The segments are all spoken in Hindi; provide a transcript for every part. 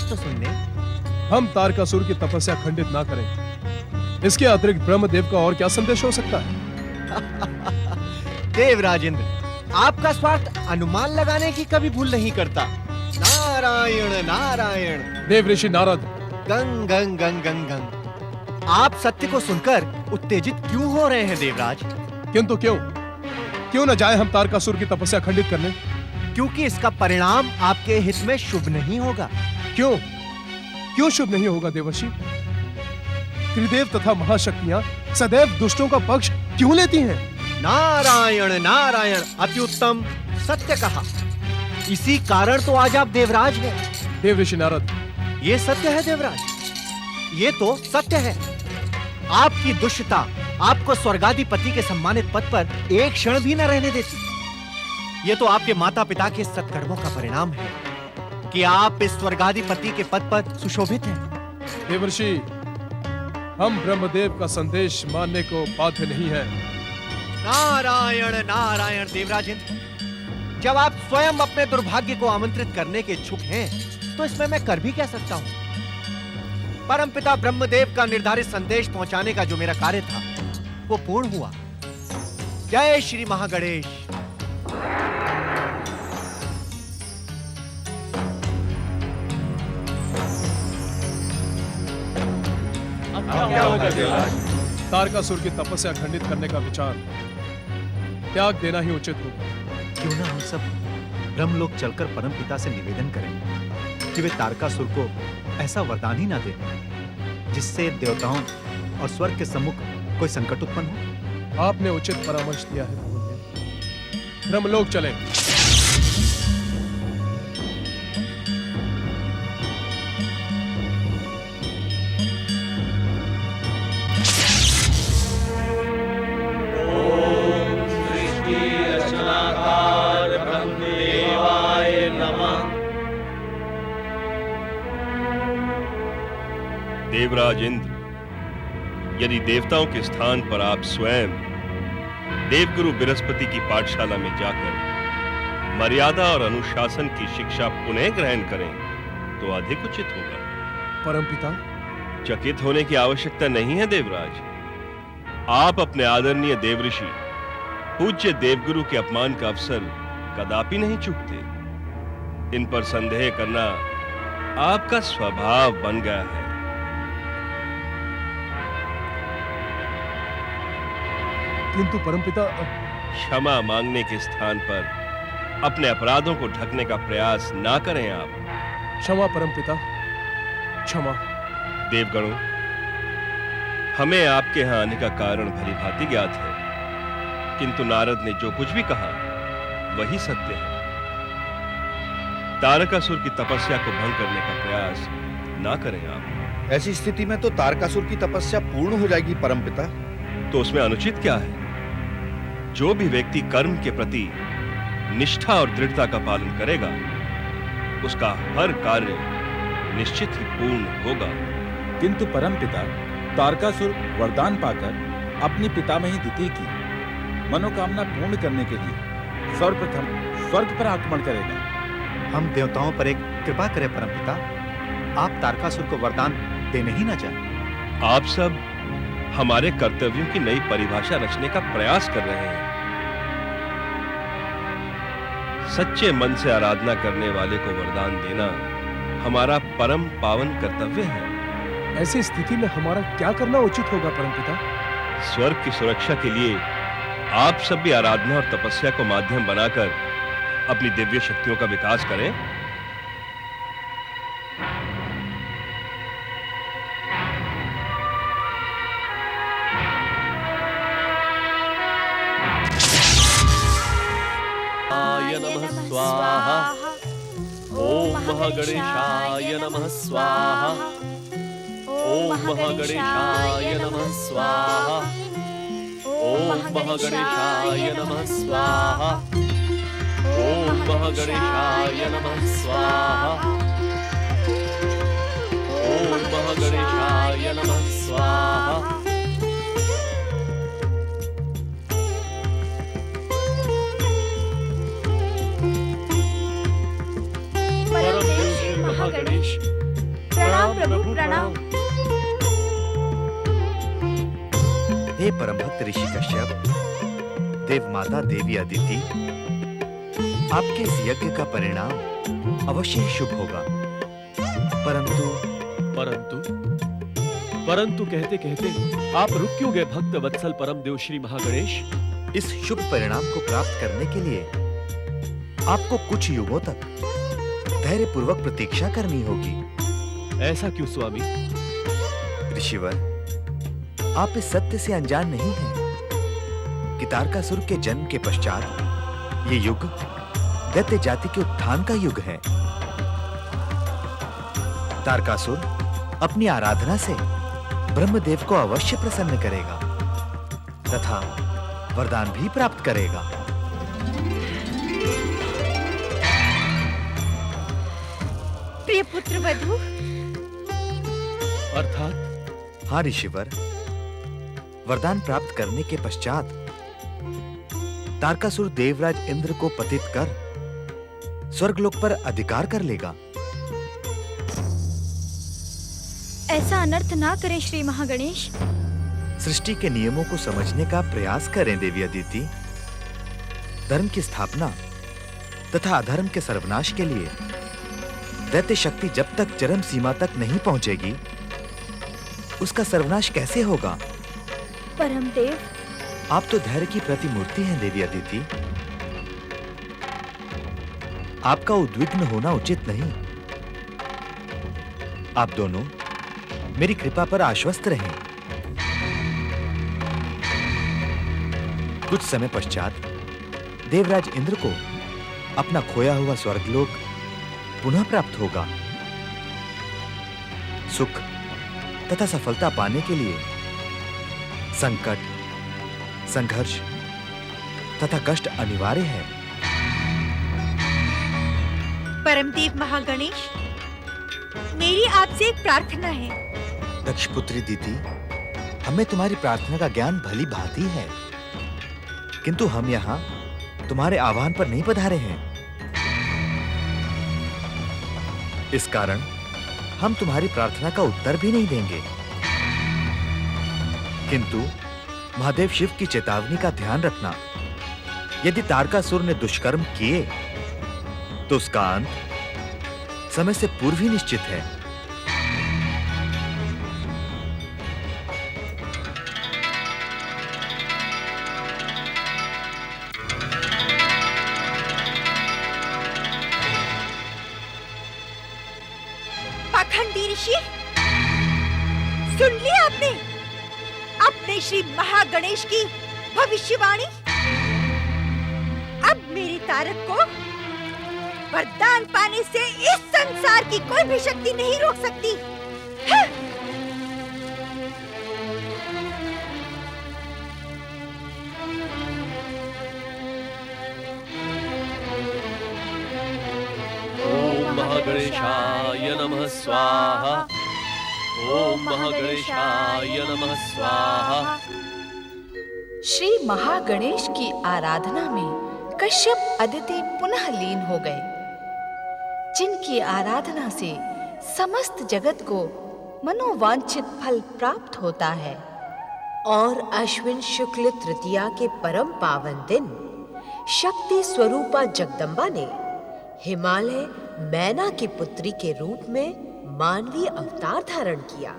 तो सुन ले। हम तारकासुर की तपस्या खंडित ना करें, इसके अतिरिक्त ब्रह्मदेव का और क्या संदेश हो सकता है? देवराजेंद्र, आपका स्वार्थ अनुमान लगाने की कभी भूल नहीं करता। नारायण नारायण। देव ऋषि नारद, गंग गंग गंग गंग गंग। आप सत्य को सुनकर उत्तेजित क्यों हो रहे हैं देवराज? किंतु क्यों क्यों न जाए हम तारकासुर की तपस्या खंडित करने? क्योंकि इसका परिणाम आपके हित में शुभ नहीं होगा। क्यों क्यों शुभ नहीं होगा देवर्षि? त्रिदेव तथा महाशक्तियां सदैव दुष्टों का पक्ष क्यों लेती हैं? नारायण नारायण, अति उत्तम, सत्य कहा। इसी कारण तो आज आप देवराज हैं। देव ऋषि नारद, ये सत्य है देवराज, ये तो सत्य है। आपकी दुष्टता आपको स्वर्गाधिपति के सम्मानित पद पर एक क्षण भी न रहने देती। ये तो आपके माता पिता के सत्कर्मों का परिणाम है कि आप इस स्वर्गाधिपति के पद पर सुशोभित हैं। देवर्षि, हम ब्रह्मदेव का संदेश मानने को बाध्य नहीं है। नारायण नारायण देवराजेंद्र, जब आप स्वयं अपने दुर्भाग्य को आमंत्रित करने के इच्छुक हैं, तो इसमें मैं कर भी क्या सकता हूं? परमपिता ब्रह्मदेव का निर्धारित संदेश पहुंचाने का जो मेरा कार्य था, वो पूर्ण हुआ। जय श्री महागणेश। क्या होगा देवराज? तारकासुर की तपस्या खंडित करने का विचार त्याग देना ही उचित होगा। क्यों ना हम सब ब्रह्मलोक चलकर परमपिता से निवेदन करें कि वे तारकासुर को ऐसा वरदान ही ना दे जिससे देवताओं और स्वर्ग के सम्मुख कोई संकट उत्पन्न हो। आपने उचित परामर्श दिया है भगवान। ब्रह्मलोक चलें। देवराज इंद्र, यदि देवताओं के स्थान पर आप स्वयं देवगुरु बृहस्पति की पाठशाला में जाकर मर्यादा और अनुशासन की शिक्षा पुनः ग्रहण करें तो अधिक उचित होगा। परमपिता, चकित होने की आवश्यकता नहीं है देवराज। आप अपने आदरणीय देवऋषि पूज्य देवगुरु के अपमान का अवसर कदापि नहीं चूकते। इन पर संदेह करना आपका स्वभाव बन गया है। किंतु परमपिता, क्षमा मांगने के स्थान पर अपने अपराधों को ढकने का प्रयास ना करें आप। क्षमा परमपिता, क्षमा। देवगणों, हमें आपके यहां आने का कारण भली भांति ज्ञात है, किंतु नारद ने जो कुछ भी कहा वही सत्य है। तारकासुर की तपस्या को भंग करने का प्रयास ना करें आप। ऐसी स्थिति में तो तारकासुर की तपस्या पूर्ण हो जाएगी परमपिता। तो उसमें अनुचित क्या है? जो भी व्यक्ति कर्म के प्रति निष्ठा और दृढ़ता का पालन करेगा, उसका हर कार्य निश्चित ही पूर्ण होगा। किंतु परमपिता, तारकासुर वरदान पाकर अपनी पितामही दिति की मनोकामना पूर्ण करने के लिए सर्वप्रथम स्वर्ग पर आक्रमण करेगा। हम देवताओं पर एक कृपा करें परमपिता, आप तारकासुर को वरदान देने ही ना चाहें। आप सब हमारे कर्तव्यों की नई परिभाषा रचने का प्रयास कर रहे हैं। सच्चे मन से आराधना करने वाले को वरदान देना हमारा परम पावन कर्तव्य है। ऐसी स्थिति में हमारा क्या करना उचित होगा परमपिता? स्वर्ग की सुरक्षा के लिए आप सब भी आराधना और तपस्या को माध्यम बनाकर अपनी दिव्य शक्तियों का विकास करें। नमः स्वाहा। ओम महागणेशाय नमः स्वाहा। ओम महागणेशाय नमः स्वाहा। ओम महागणेशाय नमः स्वाहा। ओम महागणेशाय नमः स्वाहा। ओम महागणेशाय नमः स्वाहा। परम महागणेश, प्रणाम प्रभु प्रणाम। हे परम भक्त ऋषि कश्यप, देव माता देवी अदिति, आपके इस यज्ञ का परिणाम अवश्य ही शुभ होगा। परंतु कहते कहते आप रुक क्यों गए भक्त वत्सल परम देव श्री महागणेश? इस शुभ परिणाम को प्राप्त करने के लिए आपको कुछ युगों तक धैर्य पूर्वक प्रतीक्षा करनी होगी। ऐसा क्यों स्वामी? ऋषिवर, आप इस सत्य से अनजान नहीं हैं कि तारकासुर के जन्म के पश्चात ये युग दैत्य जाति के उत्थान का युग है। तारकासुर अपनी आराधना से ब्रह्मदेव को अवश्य प्रसन्न करेगा तथा वरदान भी प्राप्त करेगा। प्रिय पुत्र वधु। अर्थात? हाँ ऋषिवर, वरदान प्राप्त करने के पश्चात तारकासुर देवराज इंद्र को पतित कर स्वर्गलोक पर अधिकार कर लेगा। ऐसा अनर्थ ना करें श्री महागणेश। सृष्टि के नियमों को समझने का प्रयास करें देवी अदिति। धर्म की स्थापना तथा अधर्म के सर्वनाश के लिए दैत्य शक्ति जब तक चरम सीमा तक नहीं पहुंचेगी, उसका सर्वनाश कैसे होगा? परमदेव, आप तो धैर्य की प्रतिमूर्ति हैं देवी अदिति। आपका उद्विग्न होना उचित नहीं। आप दोनों मेरी कृपा पर आश्वस्त रहें। कुछ समय पश्चात देवराज इंद्र को अपना खोया हुआ स्वर्गलोक पुनः प्राप्त होगा। सुख तथा सफलता पाने के लिए संकट, संघर्ष तथा कष्ट अनिवार्य है। परमदेव महागणेश, मेरी आपसे एक प्रार्थना है। दक्ष पुत्री दीदी, हमें तुम्हारी प्रार्थना का ज्ञान भली भांति है, किंतु हम यहाँ तुम्हारे आह्वान पर नहीं पधारे हैं। इस कारण हम तुम्हारी प्रार्थना का उत्तर भी नहीं देंगे। किंतु महादेव शिव की चेतावनी का ध्यान रखना। यदि तारकासुर ने दुष्कर्म किए तो उसका अंत समय से पूर्व ही निश्चित है। पाखंडी ऋषि, सुन लिया आपने अपने श्री महागणेश की भविष्यवाणी? अब मेरी तारक को वरदान पाने से इस संसार की कोई भी शक्ति नहीं रोक सकती। हाँ? ओम महागणेशाय नमः स्वाहा। ओम महागणेशाय नमः स्वाहा। श्री महागणेश की आराधना में कश्यप अदिति पुनः लीन हो गए, जिनकी आराधना से समस्त जगत को मनोवांछित फल प्राप्त होता है। और अश्विन शुक्ल तृतीया के परम पावन दिन शक्ति स्वरूपा जगदम्बा ने हिमालय मैना की पुत्री के रूप में मानवीय अवतार धारण किया।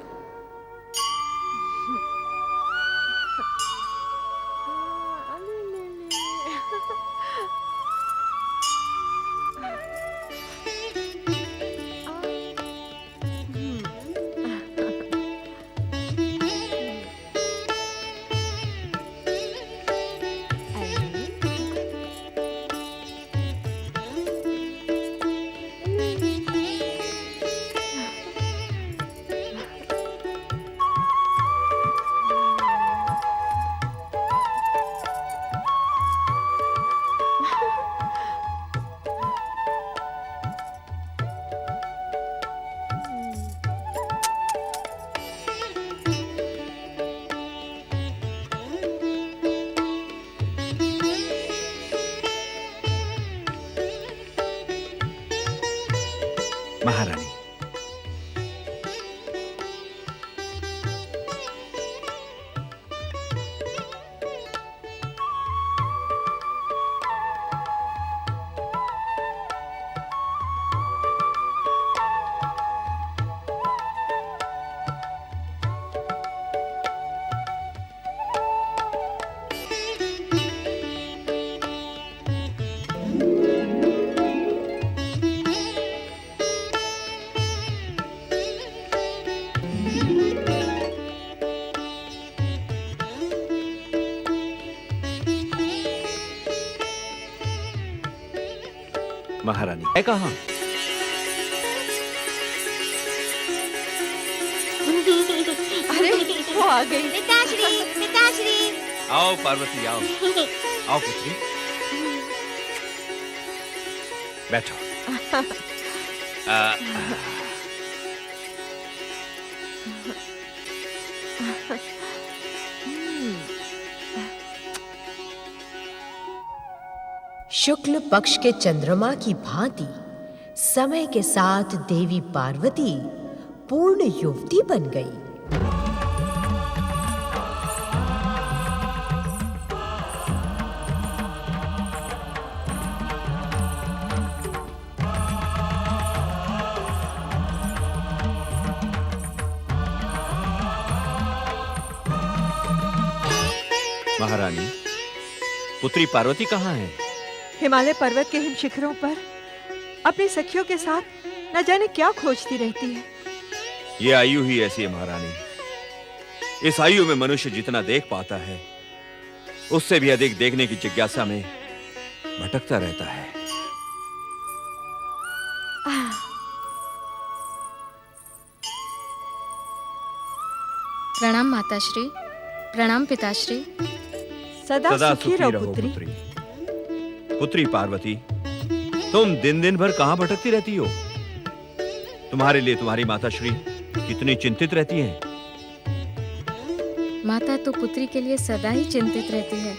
महारानी है कहाँ? अरे वो आ गई। पिताश्री, पिताश्री। आओ पार्वती आओ। आओ पुत्री, बैठो। शुक्ल पक्ष के चंद्रमा की भांति समय के साथ देवी पार्वती पूर्ण युवती बन गई। महारानी, पुत्री पार्वती कहाँ है? हिमालय पर्वत के हिम शिखरों पर अपनी सखियों के साथ न जाने क्या खोजती रहती है। ये आयु ही ऐसी है महारानी। इस आयु में मनुष्य जितना देख पाता है, उससे भी अधिक देखने की जिज्ञासा में भटकता रहता है। प्रणाम माताश्री, प्रणाम पिताश्री। सदा सुखी रहो पुत्री। पुत्री पार्वती, तुम दिन दिन भर कहां भटकती रहती हो? तुम्हारे लिए तुम्हारी माताश्री कितनी चिंतित रहती हैं। माता तो पुत्री के लिए सदा ही चिंतित रहती है,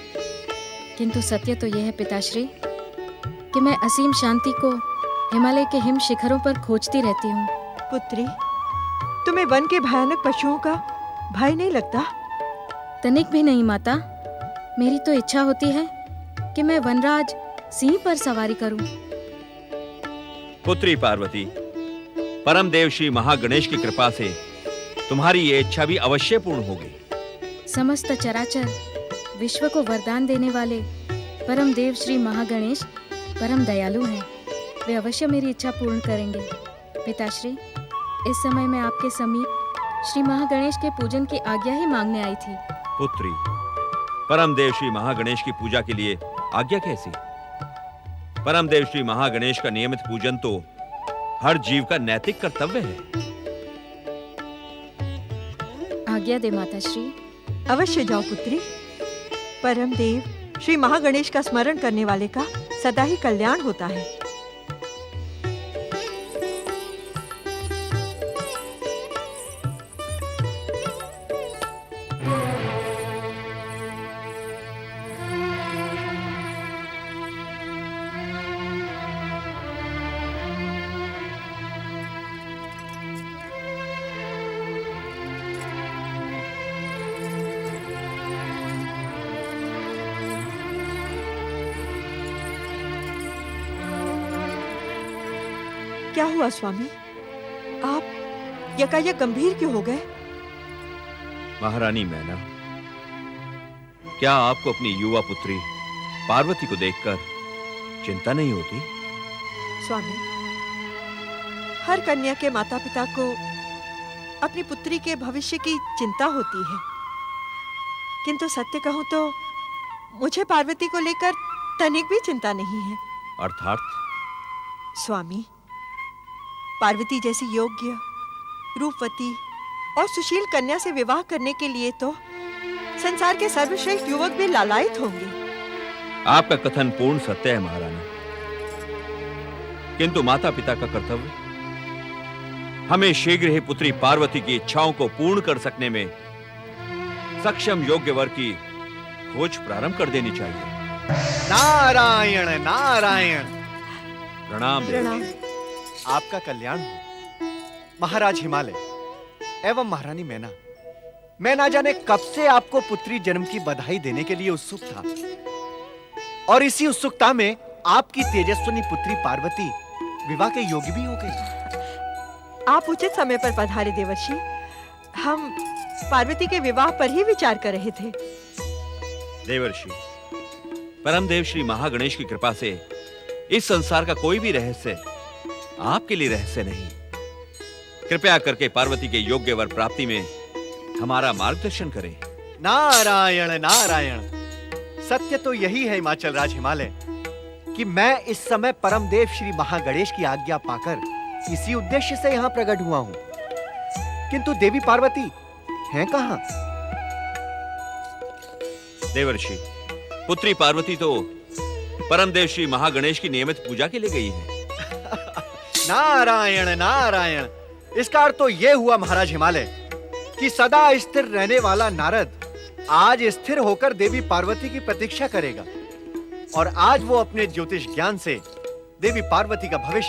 किंतु सत्य तो यह है पिताश्री कि मैं असीम शांति को हिमालय के हिम शिखरों पर खोजती रहती हूँ। पुत्री, तुम्हें वन के भयानक पशुओं का भय नहीं लगता? तनिक भी नहीं माता। मेरी तो इच्छा होती है कि मैं वनराज सिंह पर सवारी करूं। पुत्री पार्वती, परम देव श्री महागणेश की कृपा से तुम्हारी ये इच्छा भी अवश्य पूर्ण होगी। समस्त चराचर विश्व को वरदान देने वाले परम देव श्री महागणेश परम दयालु हैं। वे अवश्य मेरी इच्छा पूर्ण करेंगे। पिताश्री, इस समय मैं आपके समीप श्री महागणेश के पूजन की आज्ञा ही मांगने आई थी। पुत्री, परम देव श्री महागणेश की पूजा के लिए आज्ञा कैसी? परम देव श्री महागणेश का नियमित पूजन तो हर जीव का नैतिक कर्तव्य है। आज्ञा दे माताश्री। अवश्य जाओ पुत्री। परम देव श्री महागणेश का स्मरण करने वाले का सदा ही कल्याण होता है। क्या हुआ स्वामी? आप यकायक गंभीर क्यों हो गए? महारानी मैना, क्या आपको अपनी युवा पुत्री पार्वती को देखकर चिंता नहीं होती? स्वामी, हर कन्या के माता पिता को अपनी पुत्री के भविष्य की चिंता होती है, किंतु सत्य कहूं तो मुझे पार्वती को लेकर तनिक भी चिंता नहीं है। अर्थात? स्वामी, पार्वती जैसी योग्य, रूपवती और सुशील कन्या से विवाह करने के लिए तो संसार के सर्वश्रेष्ठ युवक भी लालायित होंगे। आपका कथन पूर्ण सत्य है महारानी, किंतु माता पिता का कर्तव्य हमें शीघ्र ही पुत्री पार्वती की इच्छाओं को पूर्ण कर सकने में सक्षम योग्य वर की खोज प्रारंभ कर देनी चाहिए। नारायण नारायण। प्रणाम प्रणाम। आपका कल्याण हो महाराज हिमालय एवं महारानी मैना। मैं ना जाने कब से आपको पुत्री जन्म की बधाई देने के लिए उत्सुक था, और इसी उत्सुकता में आपकी तेजस्विनी पुत्री पार्वती विवाह के योग्य भी हो गई। आप उचित समय पर पधारे देवर्षि। हम पार्वती के विवाह पर ही विचार कर रहे थे। देवर्षि, परम देव श्री महागणेश की कृपा से इस संसार का कोई भी रहस्य आपके लिए रहस्य नहीं। कृपया करके पार्वती के योग्य वर प्राप्ति में हमारा मार्गदर्शन करें। नारायण नारायण। सत्य तो यही है हिमाचल राज हिमालय कि मैं इस समय परमदेव श्री महागणेश की आज्ञा पाकर इसी उद्देश्य से यहां प्रकट हुआ हूं। किंतु देवी पार्वती हैं कहां? देवर्षि, पुत्री पार्वती तो परमदेव श्री महागणेश की नियमित पूजा के लिए गई है। नारायण नारायण, इसका अर्थ तो यह हुआ महाराज हिमालय कि सदा स्थिर रहने वाला नारद आज स्थिर होकर देवी पार्वती की प्रतीक्षा करेगा और आज वो अपने ज्योतिष ज्ञान से देवी पार्वती का भविष्य